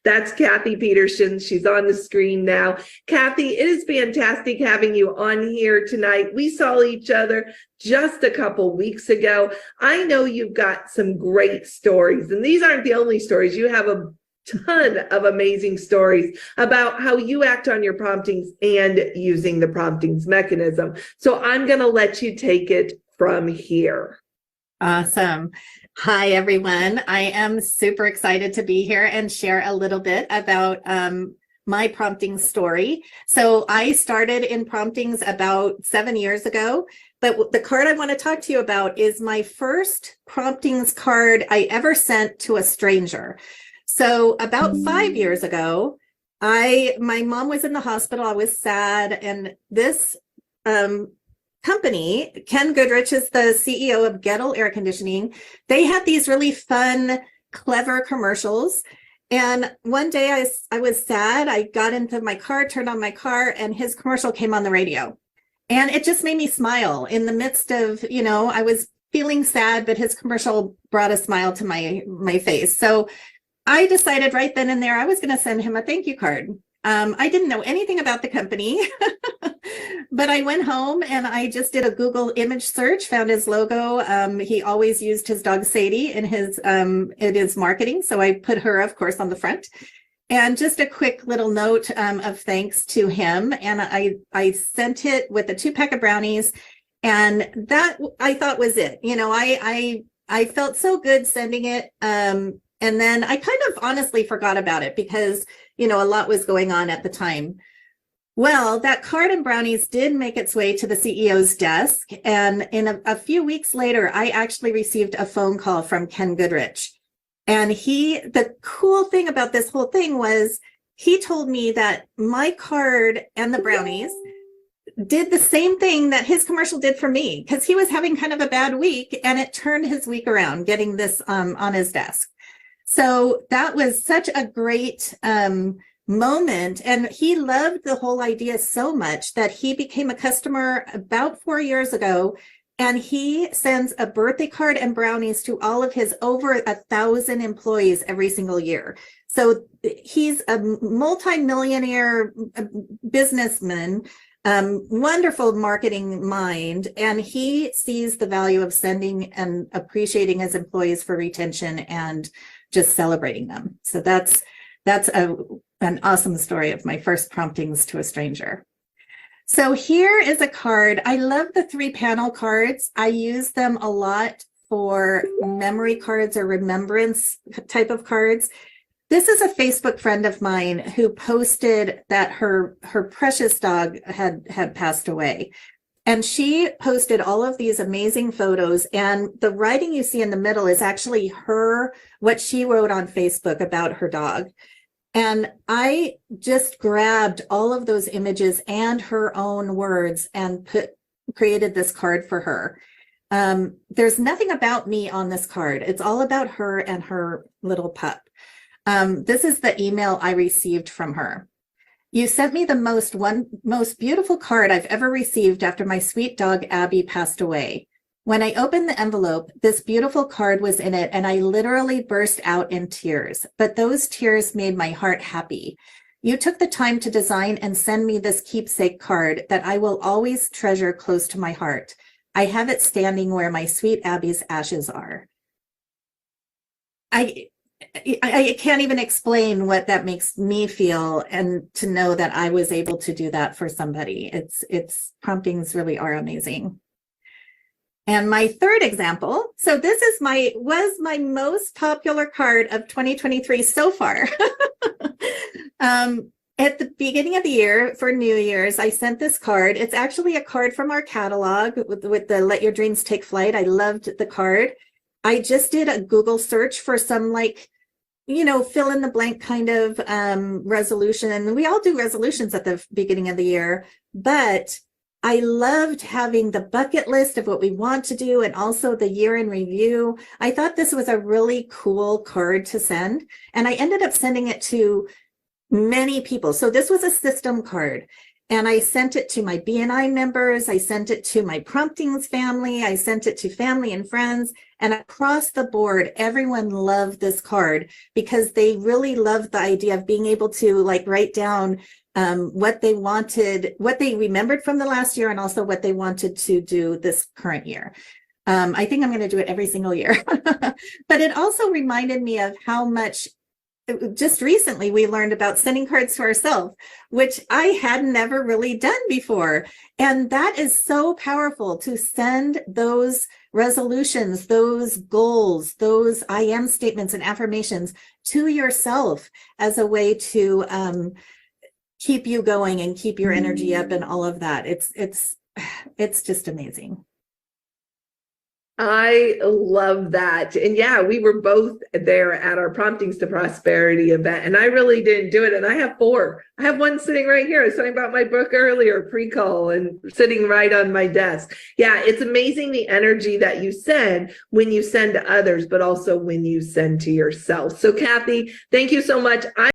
That's Cathie Peterson. She's on the screen now. Cathie, it is fantastic having you on here tonight. We saw each other just a couple weeks ago. I know you've got some great stories, and these aren't the only stories. You have a ton of amazing stories about how you act on your promptings and using the promptings mechanism. So I'm going to let you take it from here. Awesome. Hi, everyone. I am super excited to be here and share a little bit about my prompting story. So I started in promptings about 7 years ago, but the card I want to talk to you about is my first promptings card I ever sent to a stranger. So about 5 years ago, my mom was in the hospital. I was sad, and this company, Ken Goodrich is the CEO of Goettl air conditioning. They had these really fun, clever commercials. And one day I was sad. I got into my car, turned on my car, and his commercial came on the radio. And it just made me smile in the midst of, I was feeling sad, but his commercial brought a smile to my face. So I decided right then and there I was going to send him a thank you card. I didn't know anything about the company, but I went home and I just did a Google image search, found his logo. He always used his dog Sadie in his marketing. So I put her, of course, on the front. And just a quick little note of thanks to him. And I sent it with a 2-pack of brownies. And that I thought was it. I felt so good sending it. And then I kind of honestly forgot about it because a lot was going on at the time. Well, that card and brownies did make its way to the CEO's desk. And in a few weeks later, I actually received a phone call from Ken Goodrich. And the cool thing about this whole thing was he told me that my card and the brownies did the same thing that his commercial did for me, because he was having kind of a bad week and it turned his week around getting this on his desk. So that was such a great moment. And he loved the whole idea so much that he became a customer about 4 years ago. And he sends a birthday card and brownies to all of his over 1,000 employees every single year. So he's a multi-millionaire businessman, wonderful marketing mind, and he sees the value of sending and appreciating his employees for retention and just celebrating them. So that's an awesome story of my first promptings to a stranger. So here is a card. I love the 3-panel cards. I use them a lot for memory cards or remembrance type of cards. This is a Facebook friend of mine who posted that her precious dog had passed away. And she posted all of these amazing photos, and the writing you see in the middle is actually what she wrote on Facebook about her dog. And I just grabbed all of those images and her own words and created this card for her. There's nothing about me on this card. It's all about her and her little pup. This is the email I received from her. You sent me the most beautiful card I've ever received after my sweet dog Abby passed away. When I opened the envelope, this beautiful card was in it, and I literally burst out in tears. But those tears made my heart happy. You took the time to design and send me this keepsake card that I will always treasure close to my heart. I have it standing where my sweet Abby's ashes are. I can't even explain what that makes me feel, and to know that I was able to do that for somebody. It's promptings really are amazing. And my third example, so this was my most popular card of 2023 so far. At the beginning of the year for New Year's, I sent this card. It's actually a card from our catalog with the Let Your Dreams Take Flight. I loved the card. I just did a Google search for some fill in the blank kind of resolution. And we all do resolutions at the beginning of the year, but I loved having the bucket list of what we want to do and also the year in review. I thought this was a really cool card to send, and I ended up sending it to many people. So this was a system card, And I sent it to my BNI members. I sent it to my promptings family. I sent it to family and friends. And across the board, everyone loved this card because they really loved the idea of being able to like write down what they wanted, what they remembered from the last year, and also what they wanted to do this current year. I think I'm going to do it every single year. But it also reminded me of how much just recently we learned about sending cards to ourselves, which I had never really done before. And that is so powerful, to send those resolutions, those goals, those I am statements and affirmations to yourself as a way to keep you going and keep your energy up and all of that. It's just amazing. I love that. And yeah, we were both there at our Promptings to Prosperity event, and I really didn't do it. And I have 4. I have one sitting right here. I was talking about my book earlier, pre-call, and sitting right on my desk. Yeah, it's amazing the energy that you send when you send to others, but also when you send to yourself. So Cathie, thank you so much.